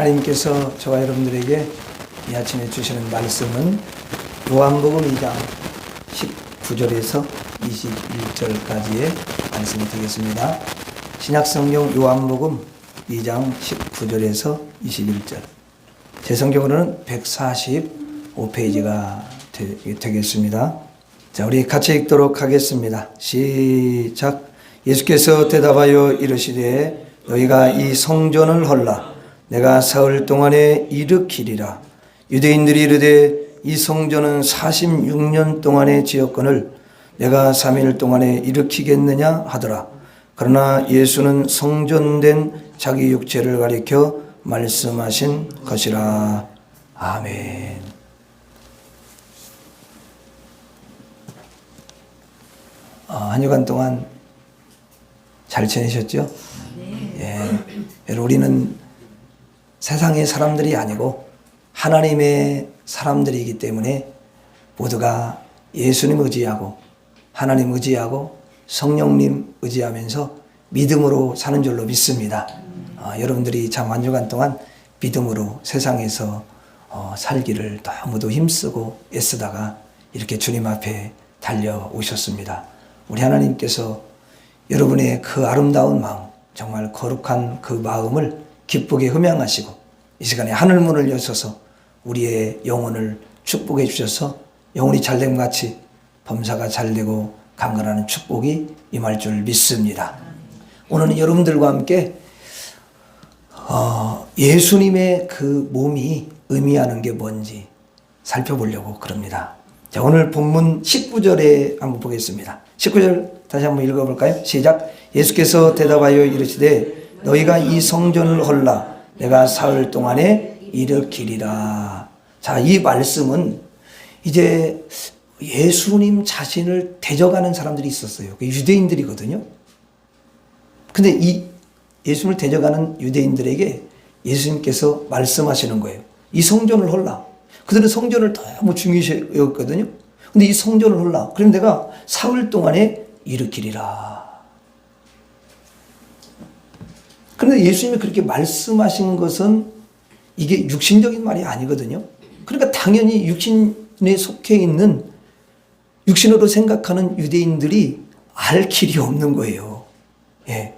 하나님께서 저와 여러분들에게 이 아침에 주시는 말씀은 요한복음 2장 19절에서 21절까지의 말씀이 되겠습니다. 신약성경 요한복음 2장 19절에서 21절. 제 성경으로는 145페이지가 되겠습니다. 자, 우리 같이 읽도록 하겠습니다. 시작. 예수께서 대답하여 이르시되 너희가 이 성전을 헐라 내가 사흘 동안에 일으키리라. 유대인들이 이르되 이 성전은 46년 동안의 지었거늘 내가 3일 동안에 일으키겠느냐 하더라. 그러나 예수는 성전된 자기 육체를 가리켜 말씀하신 것이라. 아멘. 한 주간 동안 잘 지내셨죠? 네. 예. 우리는 세상의 사람들이 아니고 하나님의 사람들이기 때문에 모두가 예수님 의지하고 하나님 의지하고 성령님 의지하면서 믿음으로 사는 줄로 믿습니다. 여러분들이 참 한 주간 동안 믿음으로 세상에서 살기를 너무도 힘쓰고 애쓰다가 이렇게 주님 앞에 달려오셨습니다. 우리 하나님께서 여러분의 그 아름다운 마음, 정말 거룩한 그 마음을 기쁘게 흠양하시고 이 시간에 하늘문을 여셔서 우리의 영혼을 축복해 주셔서 영혼이 잘됨 같이 범사가 잘되고 강건하는 축복이 임할 줄 믿습니다. 오늘은 여러분들과 함께 예수님의 그 몸이 의미하는 게 뭔지 살펴보려고 그럽니다. 자, 오늘 본문 19절에 한번 보겠습니다. 19절 다시 한번 읽어볼까요? 시작. 예수께서 대답하여 이르시되 너희가 이 성전을 헐라 내가 사흘 동안에 일으키리라. 자, 이 말씀은 이제 예수님 자신을 대적하는 사람들이 있었어요. 유대인들이거든요. 근데 이 예수님을 대적하는 유대인들에게 예수님께서 말씀하시는 거예요. 이 성전을 헐라. 그들은 성전을 너무 중요시 여겼거든요. 근데 이 성전을 헐라. 그럼 내가 사흘 동안에 일으키리라. 그런데 예수님이 그렇게 말씀하신 것은 이게 육신적인 말이 아니거든요. 그러니까 당연히 육신에 속해 있는 육신으로 생각하는 유대인들이 알 길이 없는 거예요. 예.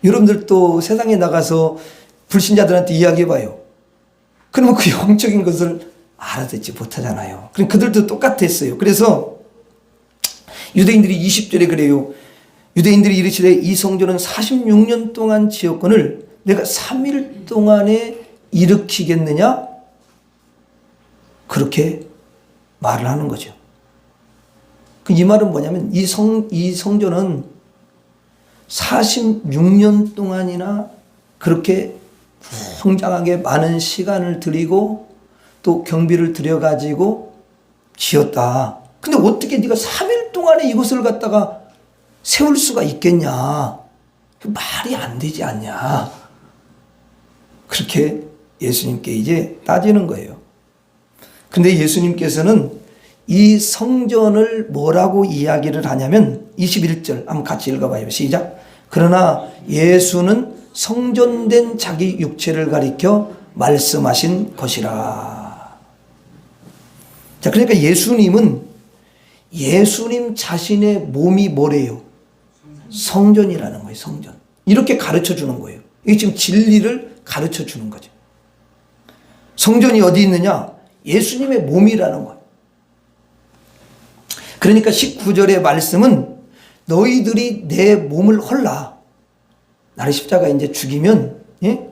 여러분들도 세상에 나가서 불신자들한테 이야기해봐요. 그러면 그 영적인 것을 알아듣지 못하잖아요. 그럼 그들도 똑같았어요. 그래서 유대인들이 20절에 그래요. 유대인들이 이르시되 이 성전은 46년 동안 지었거늘 내가 3일 동안에 일으키겠느냐? 그렇게 말을 하는 거죠. 이 말은 뭐냐면 이 성전은 46년 동안이나 그렇게 성장하게 많은 시간을 들이고 또 경비를 들여가지고 지었다. 근데 어떻게 네가 3일 동안에 이것을 갖다가 세울 수가 있겠냐? 말이 안 되지 않냐? 그렇게 예수님께 이제 따지는 거예요. 근데 예수님께서는 이 성전을 뭐라고 이야기를 하냐면 21절 한번 같이 읽어봐요. 시작. 그러나 예수는 성전된 자기 육체를 가리켜 말씀하신 것이라. 자, 그러니까 예수님은 예수님 자신의 몸이 뭐래요? 성전이라는 거예요. 성전. 이렇게 가르쳐 주는 거예요. 이게 지금 진리를 가르쳐 주는 거죠. 성전이 어디 있느냐? 예수님의 몸이라는 거예요. 그러니까 19절의 말씀은 너희들이 내 몸을 헐라. 나를 십자가에 이제 죽이면, 예?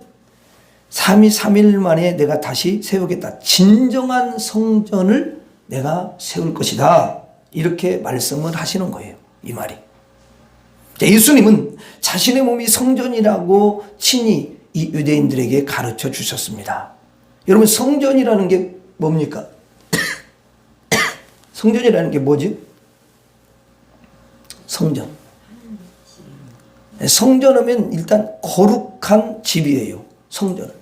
3일 만에 내가 다시 세우겠다. 진정한 성전을 내가 세울 것이다. 이렇게 말씀을 하시는 거예요. 이 말이. 예수님은 자신의 몸이 성전이라고 친히 이 유대인들에게 가르쳐 주셨습니다. 여러분, 성전이라는 게 뭡니까? 성전이라는 게 뭐지? 성전. 성전하면 일단 거룩한 집이에요. 성전은.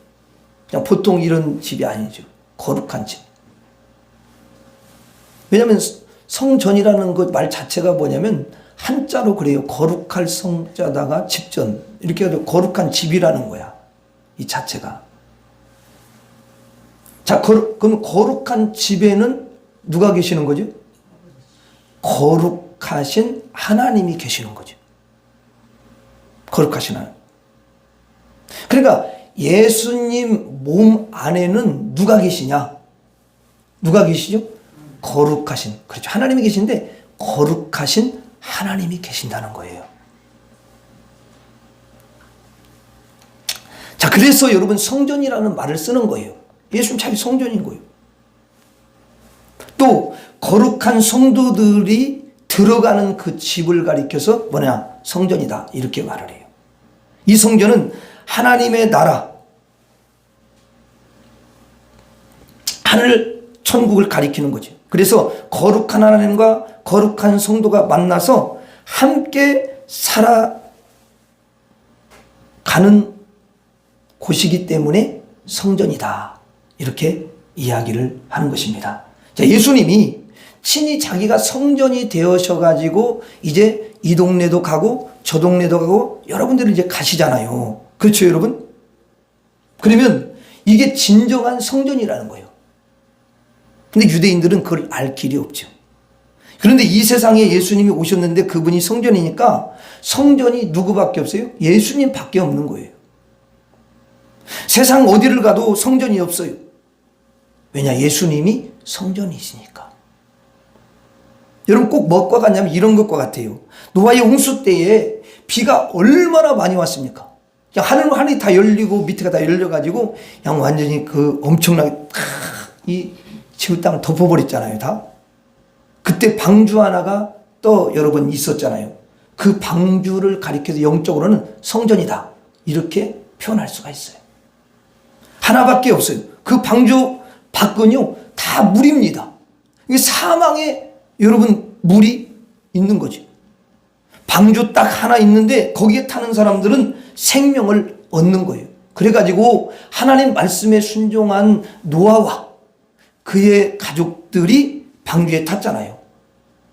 그냥 보통 이런 집이 아니죠. 거룩한 집. 왜냐하면 성전이라는 것 말 자체가 뭐냐면 한자로 그래요. 거룩할 성자다가 집전. 이렇게 해도 거룩한 집이라는 거야. 이 자체가. 자, 그럼 거룩한 집에는 누가 계시는 거죠? 거룩하신 하나님이 계시는 거죠. 거룩하신 하나님. 그러니까 예수님 몸 안에는 누가 계시냐? 누가 계시죠? 거룩하신, 그렇죠. 하나님이 계신데 거룩하신 하나님이 계신다는 거예요. 자, 그래서 여러분 성전이라는 말을 쓰는 거예요. 예수님 참 성전인 거예요. 또 거룩한 성도들이 들어가는 그 집을 가리켜서 뭐냐? 성전이다. 이렇게 말을 해요. 이 성전은 하나님의 나라, 하늘 천국을 가리키는 거죠. 그래서 거룩한 하나님과 거룩한 성도가 만나서 함께 살아가는 곳이기 때문에 성전이다. 이렇게 이야기를 하는 것입니다. 자, 예수님이 친히 자기가 성전이 되어셔가지고 이제 이 동네도 가고 저 동네도 가고 여러분들은 이제 가시잖아요. 그렇죠, 여러분? 그러면 이게 진정한 성전이라는 거예요. 근데 유대인들은 그걸 알 길이 없죠. 그런데 이 세상에 예수님이 오셨는데 그분이 성전이니까 성전이 누구밖에 없어요? 예수님밖에 없는 거예요. 세상 어디를 가도 성전이 없어요. 왜냐? 예수님이 성전이시니까. 여러분 꼭 뭐과 같냐면 이런 것과 같아요. 노아의 홍수 때에 비가 얼마나 많이 왔습니까? 하늘이 다 열리고 밑에가 다 열려가지고 그냥 완전히 그 엄청나게 이 지구 땅을 덮어버렸잖아요, 다. 그때 방주 하나가 또 여러 번 있었잖아요. 그 방주를 가리켜서 영적으로는 성전이다. 이렇게 표현할 수가 있어요. 하나밖에 없어요. 그 방주 밖은요, 다 물입니다. 이게 사망에 여러분 물이 있는 거죠. 방주 딱 하나 있는데 거기에 타는 사람들은 생명을 얻는 거예요. 그래가지고 하나님 말씀에 순종한 노아와 그의 가족들이 방주에 탔잖아요.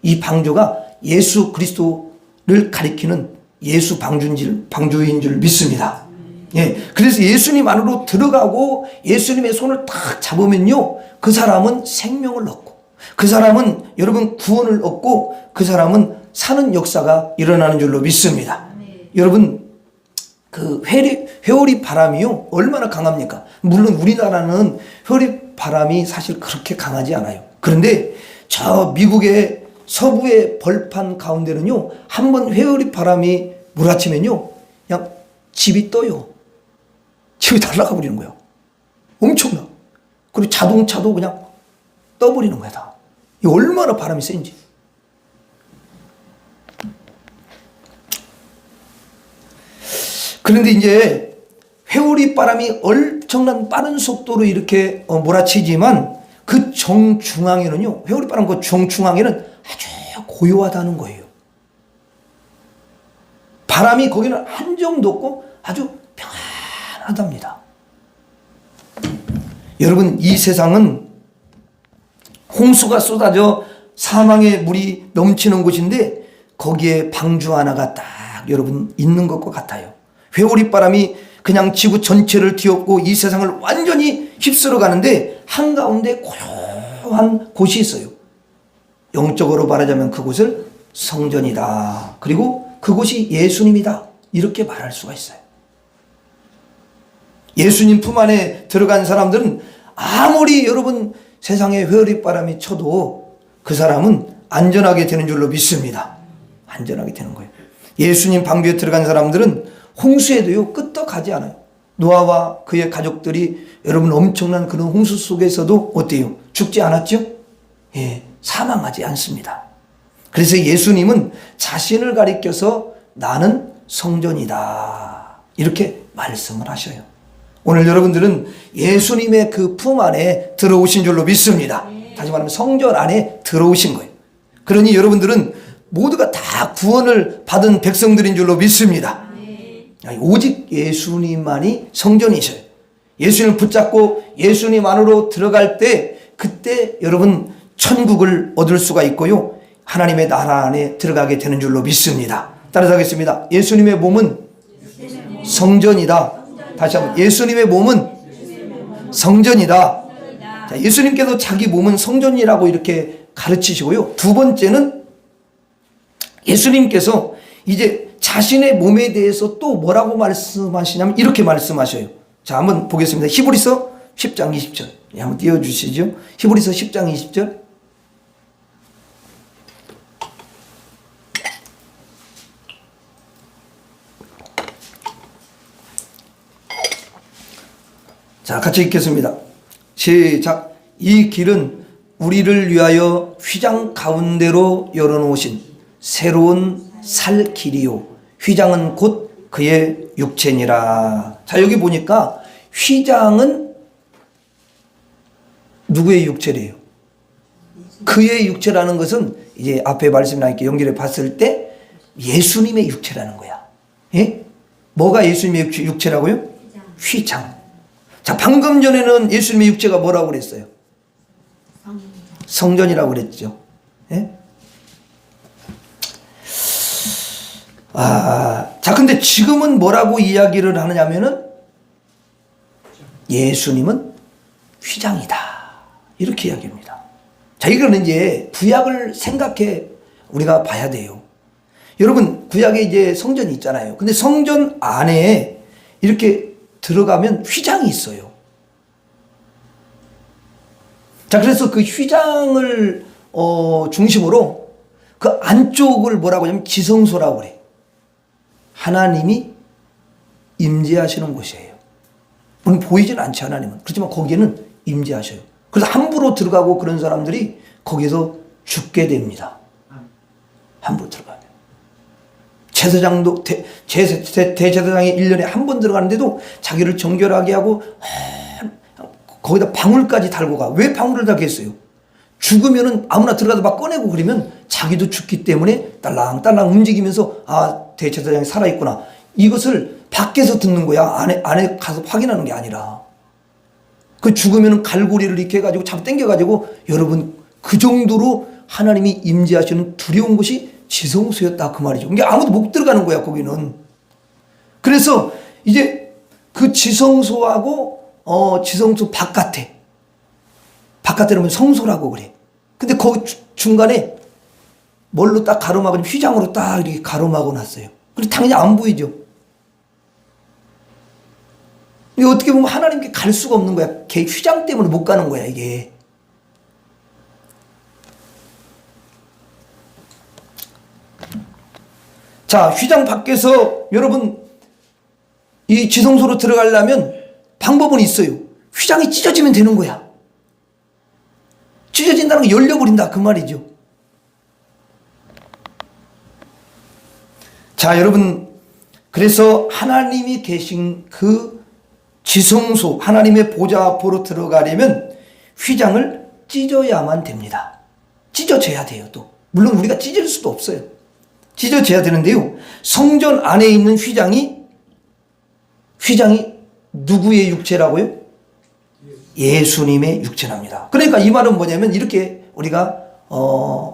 이 방주가 예수 그리스도를 가리키는 예수 방주인 줄 믿습니다. 예, 그래서 예수님 안으로 들어가고 예수님의 손을 딱 잡으면요, 그 사람은 생명을 얻고, 그 사람은 여러분 구원을 얻고, 그 사람은 사는 역사가 일어나는 줄로 믿습니다. 여러분 그 회오리 바람이요 얼마나 강합니까? 물론 우리나라는 회오리 바람이 사실 그렇게 강하지 않아요. 그런데 저 미국의 서부의 벌판 가운데는요, 한번 회오리 바람이 몰아치면요, 그냥 집이 떠요. 집이 날아가 버리는 거예요. 엄청나. 그리고 자동차도 그냥 떠버리는 거야, 다. 이 얼마나 바람이 센지. 그런데 이제 회오리 바람이 엄청난 빠른 속도로 이렇게 몰아치지만 그 정중앙에는요, 회오리 바람 그 정중앙에는 아주 고요하다는 거예요. 바람이 거기는 한정도 없고 아주 평안하답니다. 여러분, 이 세상은 홍수가 쏟아져 사망의 물이 넘치는 곳인데 거기에 방주 하나가 딱 여러분 있는 것과 같아요. 회오리 바람이 그냥 지구 전체를 뒤엎고 이 세상을 완전히 휩쓸어 가는데 한가운데 고요한 곳이 있어요. 영적으로 말하자면 그곳을 성전이다. 그리고 그곳이 예수님이다. 이렇게 말할 수가 있어요. 예수님 품 안에 들어간 사람들은 아무리 여러분 세상에 회오리 바람이 쳐도 그 사람은 안전하게 되는 줄로 믿습니다. 안전하게 되는 거예요. 예수님 방주에 들어간 사람들은 홍수에도요 끄떡하지 않아요. 노아와 그의 가족들이 여러분 엄청난 그런 홍수 속에서도 어때요? 죽지 않았죠? 예, 사망하지 않습니다. 그래서 예수님은 자신을 가리켜서 나는 성전이다. 이렇게 말씀을 하셔요. 오늘 여러분들은 예수님의 그 품 안에 들어오신 줄로 믿습니다. 다시 말하면 성전 안에 들어오신 거예요. 그러니 여러분들은 모두가 다 구원을 받은 백성들인 줄로 믿습니다. 오직 예수님만이 성전이셔요. 예수님을 붙잡고 예수님 안으로 들어갈 때 그때 여러분 천국을 얻을 수가 있고요, 하나님의 나라 안에 들어가게 되는 줄로 믿습니다. 따라서 하겠습니다. 예수님의 몸은 성전이다. 다시 한번, 예수님의 몸은 성전이다. 자, 예수님께서 자기 몸은 성전이라고 이렇게 가르치시고요. 두 번째는 예수님께서 이제 자신의 몸에 대해서 또 뭐라고 말씀하시냐면 이렇게 말씀하셔요. 자, 한번 보겠습니다. 히브리서 10장 20절. 한번 띄워주시죠. 히브리서 10장 20절. 자, 같이 읽겠습니다. 시작. 이 길은 우리를 위하여 휘장 가운데로 열어놓으신 새로운 살 길이요. 휘장은 곧 그의 육체니라. 자, 여기 보니까 휘장은 누구의 육체래요? 그의 육체라는 것은 이제 앞에 말씀이랑 이렇게 연결해 봤을 때 예수님의 육체라는 거야. 예? 뭐가 예수님의 육체라고요? 휘장. 자, 방금 전에는 예수님의 육체가 뭐라고 그랬어요? 성전이라고 그랬죠. 예? 자, 근데 지금은 뭐라고 이야기를 하느냐면은 예수님은 휘장이다. 이렇게 이야기합니다. 자, 이거는 이제 구약을 생각해 우리가 봐야 돼요. 여러분, 구약에 이제 성전이 있잖아요. 근데 성전 안에 이렇게 들어가면 휘장이 있어요. 자, 그래서 그 휘장을 중심으로 그 안쪽을 뭐라고 하냐면 지성소라고 그래. 하나님이 임재하시는 곳이에요. 물론 보이지는 않죠, 하나님은. 그렇지만 거기에는 임재하셔요. 그래서 함부로 들어가고 그런 사람들이 거기서 죽게 됩니다. 함부로 들어가면. 제사장도 대제사장이 1년에 한 번 들어가는데도 자기를 정결하게 하고 거기다 방울까지 달고 가. 왜 방울을 달겠어요? 죽으면은 아무나 들어가서 막 꺼내고 그러면 자기도 죽기 때문에 딸랑딸랑 움직이면서 대제사장이 살아있구나. 이것을 밖에서 듣는 거야. 안에 가서 확인하는 게 아니라. 그 죽으면은 갈고리를 이렇게 해가지고 잡아 당겨가지고 여러분 그 정도로 하나님이 임재하시는 두려운 곳이 지성소였다 그 말이죠. 그러니까 아무도 못 들어가는 거야 거기는. 그래서 이제 그 지성소하고 지성소 바깥에는 성소라고 그래. 근데 거기 중간에 뭘로 딱 가로막은 휘장으로 딱 이렇게 가로막아 놨어요. 그래서 당연히 안 보이죠. 이게 어떻게 보면 하나님께 갈 수가 없는 거야. 걔 휘장 때문에 못 가는 거야 이게. 자, 휘장 밖에서 여러분 이 지성소로 들어가려면 방법은 있어요. 휘장이 찢어지면 되는 거야. 찢어진다는 거 열려버린다 그 말이죠. 자, 여러분 그래서 하나님이 계신 그 지성소 하나님의 보좌 앞으로 들어가려면 휘장을 찢어야만 됩니다. 찢어져야 돼요. 또 물론 우리가 찢을 수도 없어요. 찢어져야 되는데요. 성전 안에 있는 휘장이 누구의 육체라고요? 예수님의 육체랍니다. 그러니까 이 말은 뭐냐면 이렇게 우리가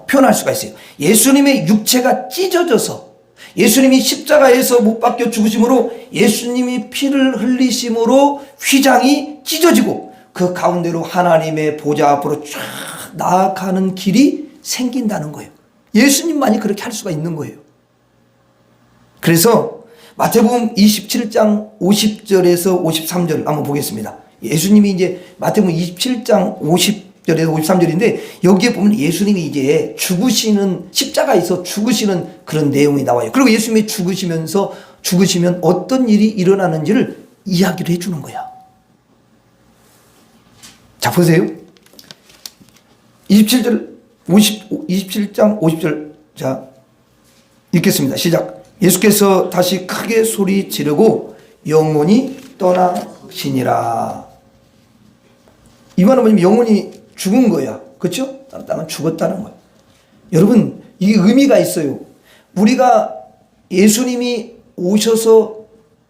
표현할 수가 있어요. 예수님의 육체가 찢어져서 예수님이 십자가에서 못 박혀 죽으심으로 예수님이 피를 흘리심으로 휘장이 찢어지고 그 가운데로 하나님의 보좌 앞으로 쫙 나아가는 길이 생긴다는 거예요. 예수님만이 그렇게 할 수가 있는 거예요. 그래서 마태복음 27장 50절에서 53절 한번 보겠습니다. 예수님이 이제 마태복음 27장 50절에서 53절인데 여기에 보면 예수님이 이제 죽으시는 십자가에서 죽으시는 그런 내용이 나와요. 그리고 예수님이 죽으시면 어떤 일이 일어나는지를 이야기를 해주는 거야. 자, 보세요. 27장 50절. 자, 읽겠습니다. 시작. 예수께서 다시 크게 소리 지르고 영원히 떠나시니라. 이 말은 뭐냐면 영원히 죽은 거야. 그렇죠? 땅은 죽었다는 거야. 여러분, 이게 의미가 있어요. 우리가 예수님이 오셔서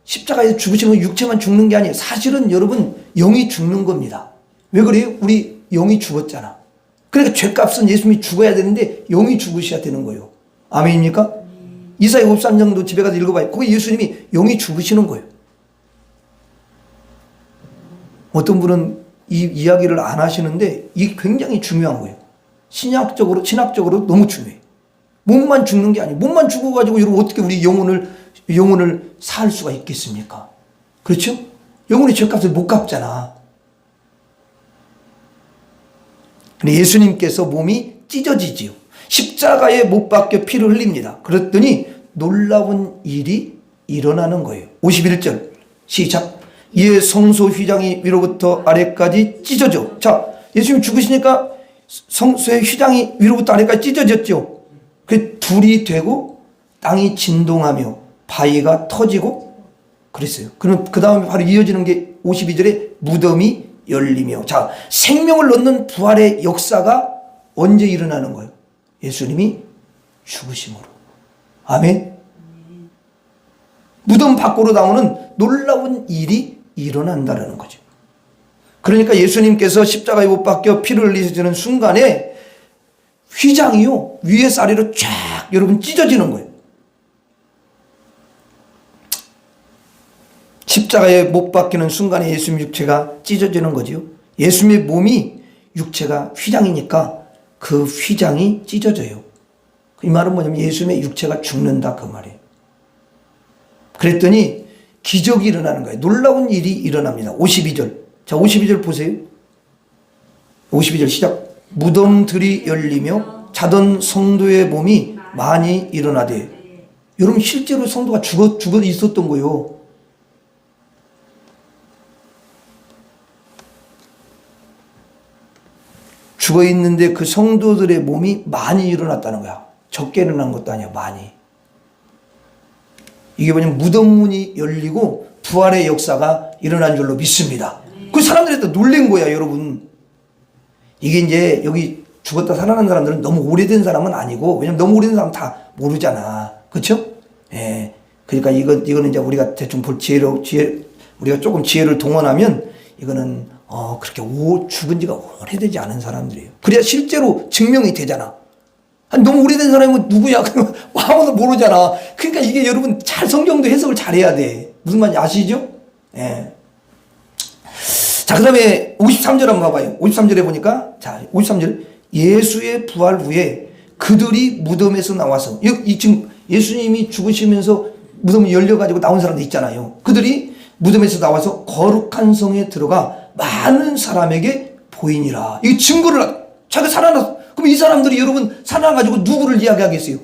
십자가에서 죽으시면 육체만 죽는 게 아니에요. 사실은 여러분 영이 죽는 겁니다. 왜 그래요? 우리 영이 죽었잖아. 그러니까 죄값은 예수님이 죽어야 되는데 영이 죽으셔야 되는 거예요. 아멘입니까? 이사야 53장도 집에 가서 읽어봐요. 거기 예수님이 영이 죽으시는 거예요. 어떤 분은 이 이야기를 안 하시는데 이게 굉장히 중요한 거예요. 신학적으로 너무 중요해요. 몸만 죽는 게 아니에요. 몸만 죽어가지고 여러분 어떻게 우리 영혼을 살 수가 있겠습니까? 그렇죠? 영혼의 죄값을 못 갚잖아. 근데 예수님께서 몸이 찢어지지요. 십자가에 못 박혀 피를 흘립니다. 그랬더니 놀라운 일이 일어나는 거예요. 51절 시작. 이에 성소 휘장이 위로부터 아래까지 찢어져. 자, 예수님 죽으시니까 성소의 휘장이 위로부터 아래까지 찢어졌죠. 그 둘이 되고 땅이 진동하며 바위가 터지고 그랬어요. 그럼 그 다음에 바로 이어지는 게 52절에 무덤이 열리며. 자, 생명을 얻는 부활의 역사가 언제 일어나는 거예요? 예수님이 죽으심으로. 아멘. 무덤 밖으로 나오는 놀라운 일이 일어난다는 거죠. 그러니까 예수님께서 십자가에 못 박혀 피를 흘리시는 순간에 휘장이요 위에서 아래로 쫙 여러분 찢어지는 거예요. 십자가에 못 박히는 순간에 예수님 육체가 찢어지는 거지요. 예수님의 몸이 육체가 휘장이니까 그 휘장이 찢어져요. 이 말은 뭐냐면 예수님의 육체가 죽는다 그 말이에요. 그랬더니 기적이 일어나는 거예요. 놀라운 일이 일어납니다. 52절. 자, 52절 보세요. 52절 시작. 무덤들이 열리며 자던 성도의 몸이 많이 일어나되. 여러분 실제로 성도가 죽어 있었던 거예요. 죽어 있는데 그 성도들의 몸이 많이 일어났다는 거야. 적게 일어난 것도 아니야. 많이. 이게 뭐냐면 무덤문이 열리고 부활의 역사가 일어난 줄로 믿습니다. 그 사람들이 또 놀란 거야, 여러분. 이게 이제 여기 죽었다 살아난 사람들은 너무 오래된 사람은 아니고, 왜냐면 너무 오래된 사람은 다 모르잖아. 그렇죠? 예. 그러니까 이거는 이제 우리가 대충 볼 우리가 조금 지혜를 동원하면 이거는 그렇게 죽은 지가 오래되지 않은 사람들이에요. 그래야 실제로 증명이 되잖아. 너무 오래된 사람이 누구야? 아무도 모르잖아. 그러니까 이게 여러분 성경도 해석을 잘해야 돼. 무슨 말인지 아시죠? 예. 자, 그 다음에 53절 한번 봐봐요. 53절에 보니까, 자, 53절. 예수의 부활 후에 그들이 무덤에서 나와서, 지금 예수님이 죽으시면서 무덤이 열려가지고 나온 사람들 있잖아요. 그들이 무덤에서 나와서 거룩한 성에 들어가 많은 사람에게 보이니라. 이 증거를, 자기가 살아났어. 그럼 이 사람들이 여러분 살아나가지고 누구를 이야기하겠어요?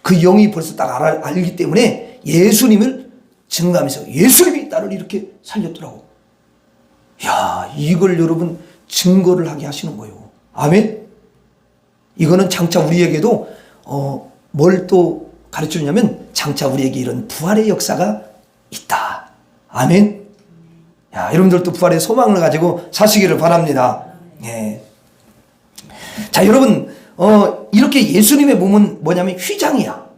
그 영이 벌써 딱 알기 때문에 예수님을 증거하면서 예수님이 나를 이렇게 살렸더라고. 야, 이걸 여러분 증거를 하게 하시는 거예요. 아멘? 이거는 장차 우리에게도 뭘 또 가르쳐 주냐면 장차 우리에게 이런 부활의 역사가 있다. 아멘? 야, 여러분들도 부활의 소망을 가지고 사시기를 바랍니다. 예. 자, 여러분, 이렇게 예수님의 몸은 뭐냐면 휘장이야.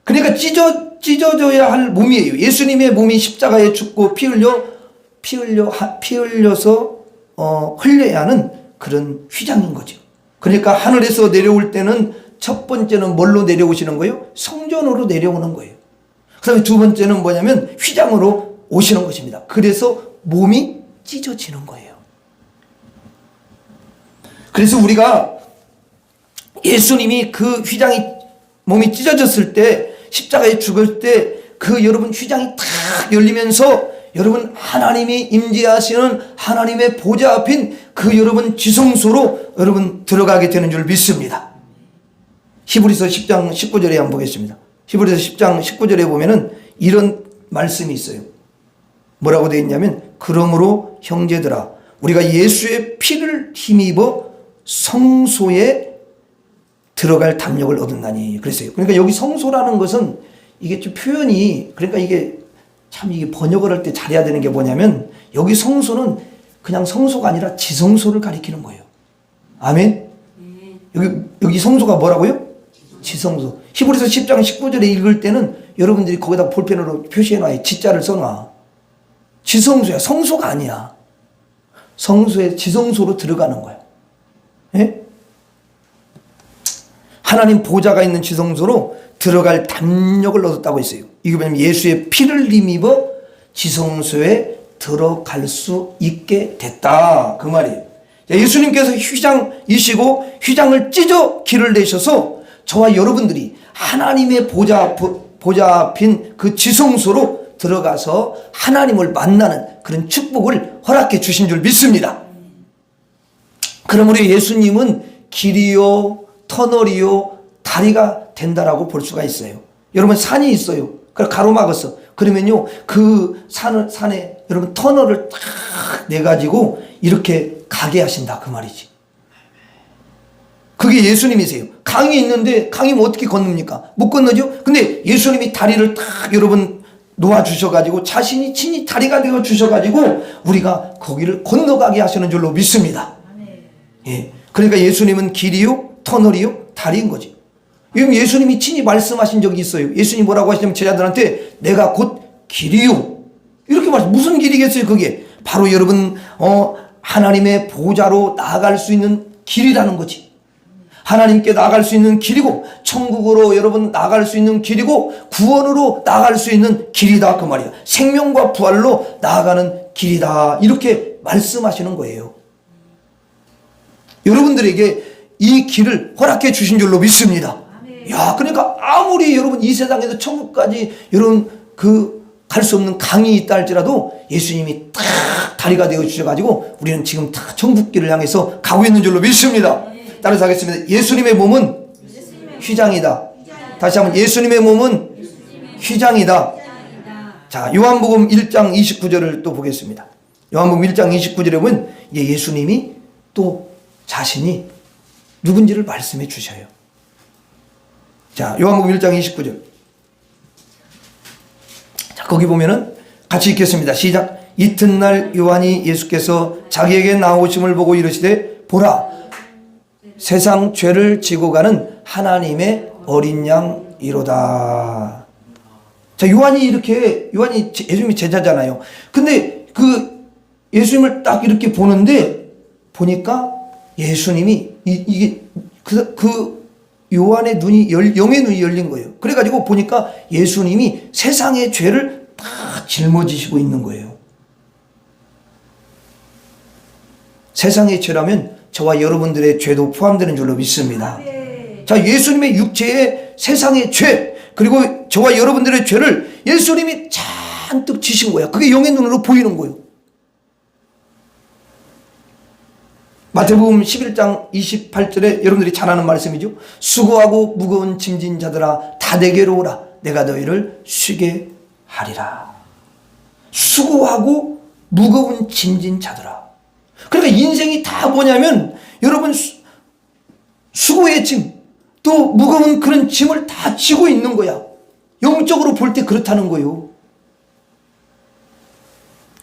그러니까 찢어져야 할 몸이에요. 예수님의 몸이 십자가에 죽고 피 흘려서 흘려야 하는 그런 휘장인 거죠. 그러니까 하늘에서 내려올 때는 첫 번째는 뭘로 내려오시는 거예요? 성전으로 내려오는 거예요. 그 다음에 두 번째는 뭐냐면 휘장으로 오시는 것입니다. 그래서 몸이 찢어지는 거예요. 그래서 우리가 예수님이 그 몸이 찢어졌을 때, 십자가에 죽을 때 그 여러분 휘장이 탁 열리면서 여러분 하나님이 임재하시는 하나님의 보좌 앞인 그 여러분 지성소로 여러분 들어가게 되는 줄 믿습니다. 히브리서 10장 19절에 한번 보겠습니다. 히브리서 10장 19절에 보면은 이런 말씀이 있어요. 뭐라고 되어 있냐면, 그러므로 형제들아 우리가 예수의 피를 힘입어 성소에 들어갈 담력을 얻었나니 그랬어요. 그러니까 여기 성소라는 것은 이게 좀 표현이, 그러니까 이게 참 이게 번역을 할 때 잘해야 되는 게 뭐냐면, 여기 성소는 그냥 성소가 아니라 지성소를 가리키는 거예요. 아멘? 여기 성소가 뭐라고요? 지성소. 히브리서 10장 19절에 읽을 때는 여러분들이 거기다 볼펜으로 표시해놔요. 지자를 써놔. 지성소야. 성소가 아니야. 성소에 지성소로 들어가는 거야. 예? 하나님 보좌가 있는 지성소로 들어갈 담력을 얻었다고 했어요. 이게 뭐냐면 예수의 피를 힘입어 지성소에 들어갈 수 있게 됐다 그 말이에요. 예수님께서 휘장이시고 휘장을 찢어 길을 내셔서 저와 여러분들이 하나님의 보좌 앞인 그 지성소로 들어가서 하나님을 만나는 그런 축복을 허락해 주신 줄 믿습니다. 그러므로 예수님은 길이요 터널이요 다리가 된다라고 볼 수가 있어요. 여러분 산이 있어요. 그걸 가로막았어. 그러면요 그 산에 여러분 터널을 딱 내가지고 이렇게 가게 하신다 그 말이지. 그게 예수님이세요. 강이 있는데 강이면 어떻게 건넙니까? 못 건너죠? 근데 예수님이 다리를 딱 여러분 놓아주셔가지고 자신이 친히 다리가 되어주셔가지고 우리가 거기를 건너가게 하시는 줄로 믿습니다. 예. 그러니까 예수님은 길이요 터널이요 다리인 거지. 지금 예수님이 친히 말씀하신 적이 있어요. 예수님 뭐라고 하시냐면 제자들한테 내가 곧 길이요 이렇게 말씀. 무슨 길이겠어요 그게? 바로 여러분 하나님의 보좌로 나아갈 수 있는 길이라는 거지. 하나님께 나아갈 수 있는 길이고 천국으로 여러분 나아갈 수 있는 길이고 구원으로 나아갈 수 있는 길이다 그 말이야. 생명과 부활로 나아가는 길이다 이렇게 말씀하시는 거예요. 여러분들에게 이 길을 허락해 주신 줄로 믿습니다. 야, 그러니까 아무리 여러분 이 세상에서 천국까지 여러분 갈 수 없는 강이 있다 할지라도 예수님이 딱 다리가 되어 주셔가지고 우리는 지금 다 천국길을 향해서 가고 있는 줄로 믿습니다. 따라서 하겠습니다. 예수님의 몸은 휘장이다. 다시 한번 예수님의 몸은 휘장이다. 자, 요한복음 1장 29절을 또 보겠습니다. 요한복음 1장 29절에 보면 예수님이 또 자신이 누군지를 말씀해 주셔요. 자, 요한복음 1장 29절. 자, 거기 보면은 같이 읽겠습니다. 시작. 이튿날 요한이 예수께서 자기에게 나오심을 보고 이르시되 보라 세상 죄를 지고 가는 하나님의 어린 양이로다. 자, 요한이 예수님이 제자잖아요. 근데 그 예수님을 딱 이렇게 보는데 보니까 예수님이 이게 그 요한의 눈이 영의 눈이 열린 거예요. 그래가지고 보니까 예수님이 세상의 죄를 다 짊어지시고 있는 거예요. 세상의 죄라면 저와 여러분들의 죄도 포함되는 줄로 믿습니다. 자, 예수님의 육체의 세상의 죄 그리고 저와 여러분들의 죄를 예수님이 잔뜩 지신 거야. 그게 영의 눈으로 보이는 거예요. 마태복음 11장 28절에 여러분들이 잘 아는 말씀이죠. 수고하고 무거운 짐진 자들아 다 내게로 오라 내가 너희를 쉬게 하리라. 수고하고 무거운 짐진 자들아. 그러니까 인생이 다 뭐냐면 여러분 수고의 짐 또 무거운 그런 짐을 다 지고 있는 거야. 영적으로 볼 때 그렇다는 거예요.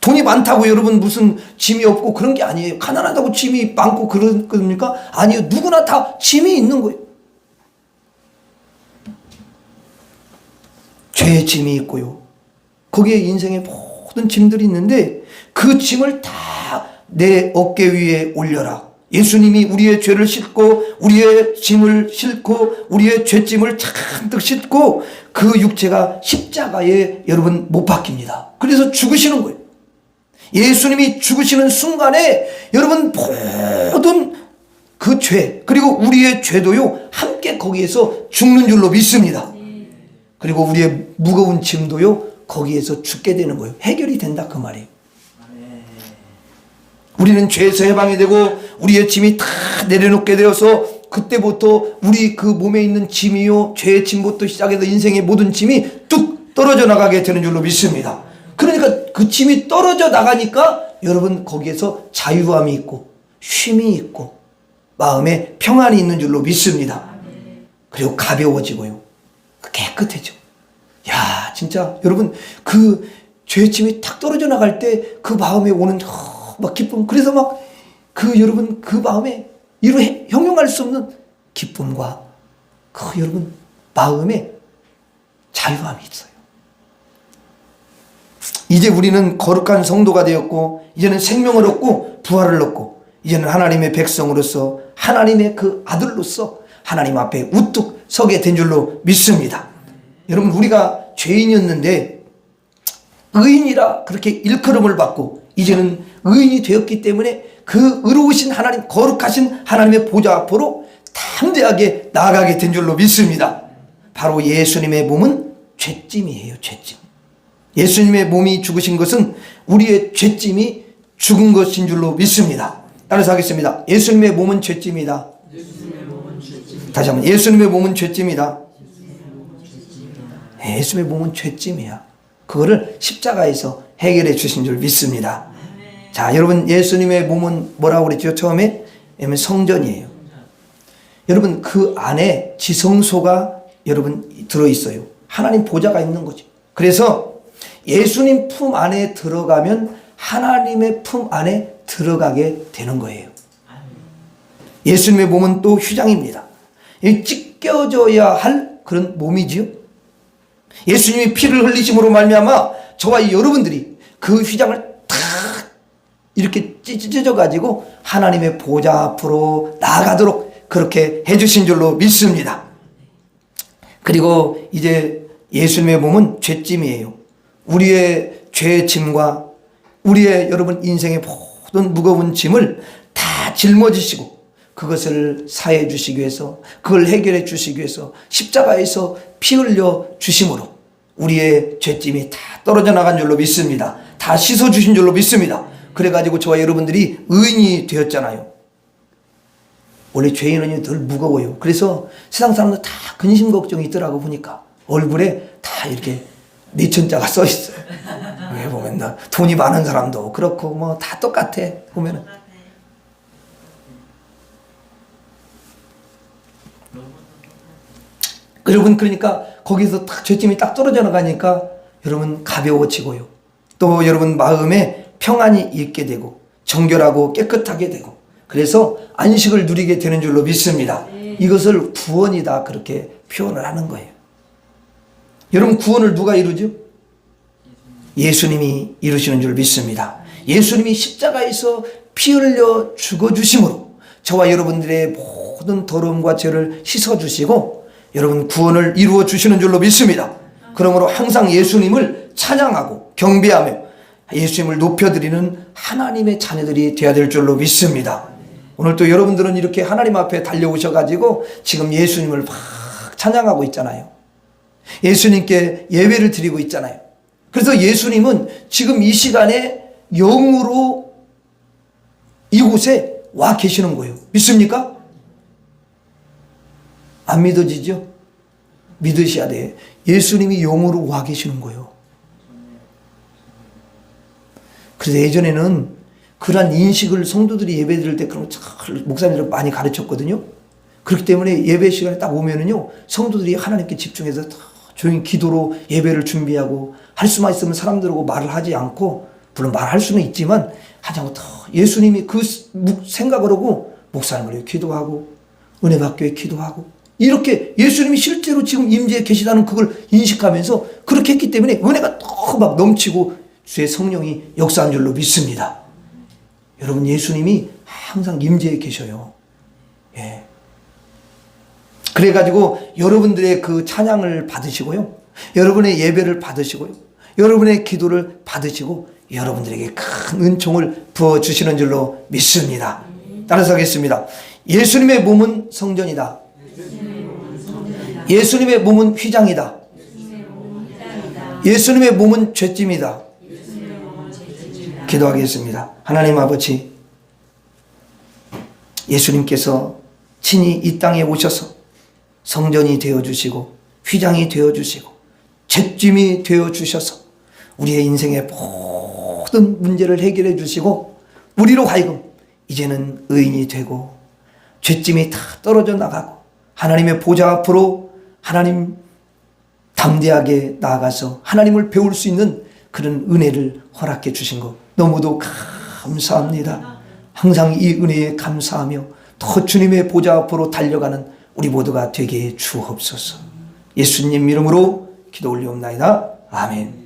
돈이 많다고 여러분 무슨 짐이 없고 그런 게 아니에요. 가난하다고 짐이 많고 그런 겁니까? 아니요. 누구나 다 짐이 있는 거예요. 죄의 짐이 있고요. 거기에 인생의 모든 짐들이 있는데 그 짐을 다 내 어깨 위에 올려라. 예수님이 우리의 죄를 싣고 우리의 짐을 싣고 우리의 죄짐을 잔뜩 싣고 그 육체가 십자가에 여러분 못 박힙니다. 그래서 죽으시는 거예요. 예수님이 죽으시는 순간에 여러분 모든 그 죄 그리고 우리의 죄도요 함께 거기에서 죽는 줄로 믿습니다. 그리고 우리의 무거운 짐도요 거기에서 죽게 되는 거예요. 해결이 된다 그 말이에요. 우리는 죄에서 해방이 되고 우리의 짐이 다 내려놓게 되어서 그때부터 우리 그 몸에 있는 짐이요 죄의 짐부터 시작해서 인생의 모든 짐이 뚝 떨어져 나가게 되는 줄로 믿습니다. 그러니까 그 짐이 떨어져 나가니까 여러분 거기에서 자유함이 있고 쉼이 있고 마음에 평안이 있는 줄로 믿습니다. 그리고 가벼워지고요 깨끗해져. 야 진짜 여러분 그 죄의 짐이 탁 떨어져 나갈 때 그 마음에 오는 막 기쁨. 그래서 막 그 여러분 그 마음에 형용할 수 없는 기쁨과 그 여러분 마음에 자유함이 있어요. 이제 우리는 거룩한 성도가 되었고 이제는 생명을 얻고 부활을 얻고 이제는 하나님의 백성으로서 하나님의 그 아들로서 하나님 앞에 우뚝 서게 된 줄로 믿습니다. 여러분 우리가 죄인이었는데 의인이라 그렇게 일컬음을 받고 이제는 의인이 되었기 때문에 그 의로우신 하나님, 거룩하신 하나님의 보좌 앞으로 담대하게 나아가게 된 줄로 믿습니다. 바로 예수님의 몸은 죄짐이에요. 죄짐. 예수님의 몸이 죽으신 것은 우리의 죄짐이 죽은 것인 줄로 믿습니다. 따라서 하겠습니다. 예수님의 몸은 죄짐이다. 다시 한번, 예수님의 몸은 죄짐이다. 예수님의 몸은 죄짐이야. 그거를 십자가에서 해결해 주신 줄 믿습니다. 자, 여러분, 예수님의 몸은 뭐라고 그랬죠? 처음에 성전이에요. 여러분, 그 안에 지성소가 여러분 들어있어요. 하나님 보좌가 있는 거죠. 그래서 예수님 품 안에 들어가면 하나님의 품 안에 들어가게 되는 거예요. 예수님의 몸은 또 휘장입니다. 찢겨져야 할 그런 몸이지요. 예수님이 피를 흘리심으로 말미암아 저와 여러분들이 그 휘장을 탁 이렇게 찢어져 가지고 하나님의 보좌 앞으로 나아가도록 그렇게 해주신 줄로 믿습니다. 그리고 이제 예수님의 몸은 죄짐이에요. 우리의 죄짐과 우리의 여러분 인생의 모든 무거운 짐을 다 짊어지시고 그것을 사해 주시기 위해서, 그걸 해결해 주시기 위해서 십자가에서 피 흘려 주심으로 우리의 죄짐이 다 떨어져 나간 줄로 믿습니다. 다 씻어 주신 줄로 믿습니다. 그래가지고 저와 여러분들이 의인이 되었잖아요. 원래 죄인은 늘 무거워요. 그래서 세상 사람들 다 근심 걱정이 있더라고. 보니까 얼굴에 다 이렇게 내천자가 써 있어요. 왜 보면 나 돈이 많은 사람도 그렇고 뭐 다 똑같아. 보면은. 여러분, 그러니까 거기서 딱 죄짐이 딱 떨어져 나가니까 여러분 가벼워지고요. 또 여러분 마음에 평안이 있게 되고 정결하고 깨끗하게 되고 그래서 안식을 누리게 되는 줄로 믿습니다. 이것을 구원이다 그렇게 표현을 하는 거예요. 여러분, 구원을 누가 이루죠? 예수님이 이루시는 줄 믿습니다. 예수님이 십자가에서 피 흘려 죽어주심으로 저와 여러분들의 모든 더러움과 죄를 씻어주시고 여러분 구원을 이루어 주시는 줄로 믿습니다. 그러므로 항상 예수님을 찬양하고 경배하며 예수님을 높여드리는 하나님의 자녀들이 되어야 될 줄로 믿습니다. 오늘 또 여러분들은 이렇게 하나님 앞에 달려오셔가지고 지금 예수님을 막 찬양하고 있잖아요. 예수님께 예배를 드리고 있잖아요. 그래서 예수님은 지금 이 시간에 영으로 이곳에 와 계시는 거예요. 믿습니까? 안 믿어지죠? 믿으셔야 돼. 예수님이 영으로 와 계시는 거예요. 그래서 예전에는 그러한 인식을 성도들이 예배 드릴 때 그런 목사님들 많이 가르쳤거든요. 그렇기 때문에 예배 시간에 딱 오면은요, 성도들이 하나님께 집중해서 조용히 기도로 예배를 준비하고 할 수만 있으면 사람들하고 말을 하지 않고, 물론 말할 수는 있지만 하지 않고 예수님이 그 생각을 하고 목사님을 위해 기도하고 은혜받기 위해 기도하고 이렇게 예수님이 실제로 지금 임재해 계시다는 그걸 인식하면서 그렇게 했기 때문에 은혜가 또 막 넘치고 주의 성령이 역사한 줄로 믿습니다. 여러분, 예수님이 항상 임재해 계셔요. 예. 그래가지고 여러분들의 그 찬양을 받으시고요, 여러분의 예배를 받으시고요, 여러분의 기도를 받으시고 여러분들에게 큰 은총을 부어주시는 줄로 믿습니다. 따라서 하겠습니다. 예수님의 몸은 성전이다. 예수님의 몸은 휘장이다. 예수님의 몸은 죄짐이다. 기도하겠습니다. 하나님 아버지, 예수님께서 친히 이 땅에 오셔서 성전이 되어주시고 휘장이 되어주시고 죄짐이 되어주셔서 우리의 인생의 모든 문제를 해결해 주시고 우리로 하여금 이제는 의인이 되고 죄짐이 다 떨어져 나가고 하나님의 보좌 앞으로 하나님 담대하게 나아가서 하나님을 배울 수 있는 그런 은혜를 허락해 주신 것 너무도 감사합니다. 항상 이 은혜에 감사하며 더 주님의 보좌 앞으로 달려가는 우리 모두가 되게 주옵소서. 예수님 이름으로 기도 올리옵나이다. 아멘.